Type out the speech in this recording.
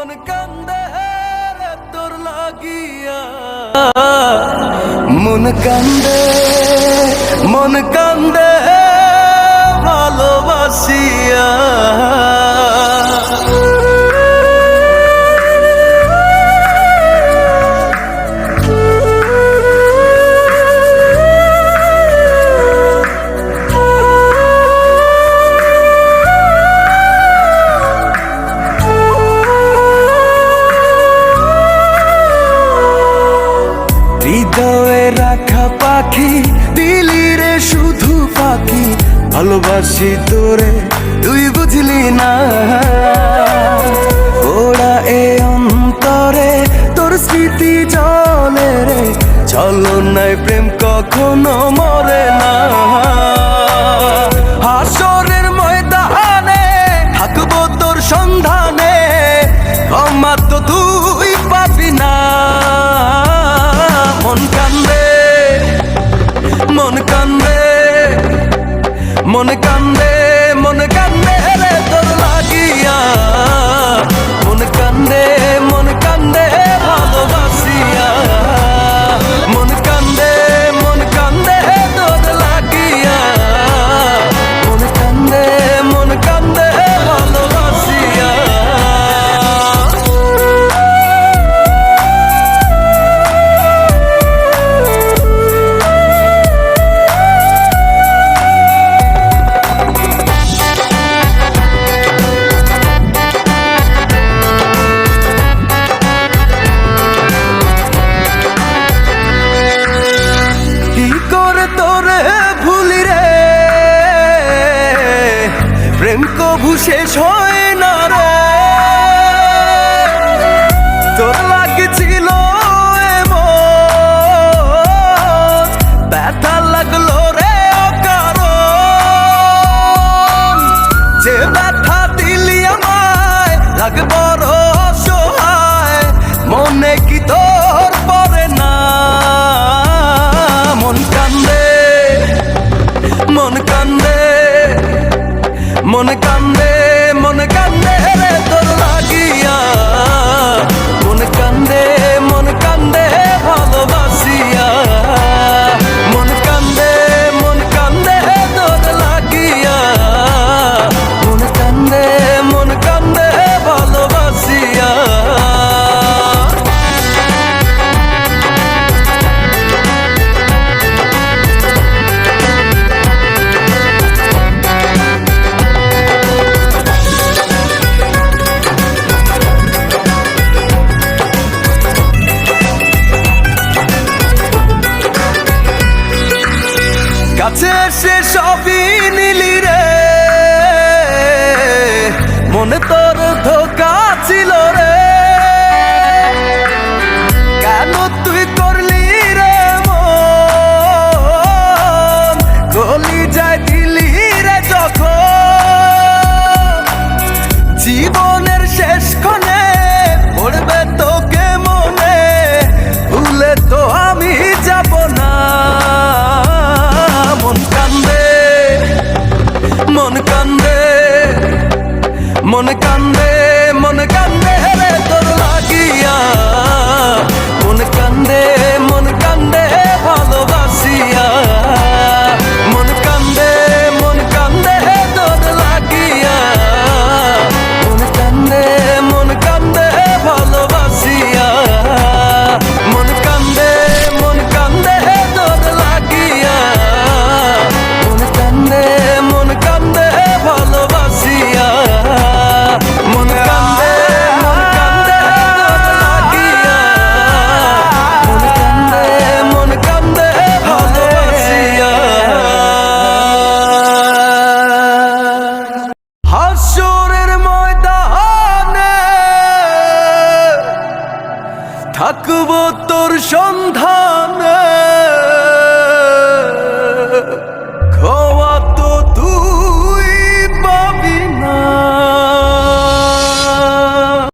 মন কান্দে রে তোর লাগিয়া, মন কান্দে ভালোবাসিয়া। হৃদয়ে রাখা পাখি দিলি রে শুধু পাখি, ভালোবাসি তোরে তুই বুঝলি না। ওরা এ অন্তরে তোর স্মৃতি জলে রে, ছলনায় প্রেম কখনো মরে না। হাসরের ময়দানে থাকবো তোর সন্ধানে, ক্ষমা তো তুই পাবি না। মন কান্দে, মন কান্দে, মন কান্দে, মন কান্দে রে তোর লাগিয়া। মন কান্দে, মন কান্দে ভালোবাসিয়া। মন কান্দে, মন কান্দে তোর লাগিয়া। মন কান্দে, মন কান্দে ভালোবাসিয়া। তোরে ভুলি রে, প্রেম কভু শেষ হয় না রে। তোর লাগছিল এমন, ব্যথা লাগলো রে অকারণ। যে ব্যথা দিলি আমায় লাগে বড় অসহায়, মনে কি তোর পড়ে না। মন কান্দে, মন কান্দে, মন কান্দে, মন কান্দে রে তোর লাগিয়া। মন কান্দে, মন কান্দে ভালোবাসিয়া। মন কান্দে, মন কান্দে তোর লাগিয়া। মন কান্দে, মন কান্দে ভালোবাসিয়া। কাছে এসে সবই নিলি রে, মনে তোর ধোঁকা ছিল রে। কেন তুই করলি রে মন, গলি যায় দিলি রে যখন। জীবনের শেষ ক্ষণে পড়বে তোকে মনে, ভুলে তো আমি যাব না। মন কান্দে, মন কান্দে, মন কান্দে, মন কান্দে রে তোর লাগিয়া। মন কান্দে, মন কান্দে ভালোবাসিয়া। মন কান্দে, মন কান্দে তোর লাগিয়া। মন কান্দে, মন কান্দে ভালোবাসিয়া। মন কান্দে, মন কান্দে তোর লাগিয়া। মন কান্দে, মন কান্দে ভালোবাসিয়া। মন কান্দে, মন কান্দে তোর লাগিয়া। মন কান্দে, মন কান্দে ভালোবাসিয়া। হাসরের ময়দানে থাকবো তোর সন্ধানে।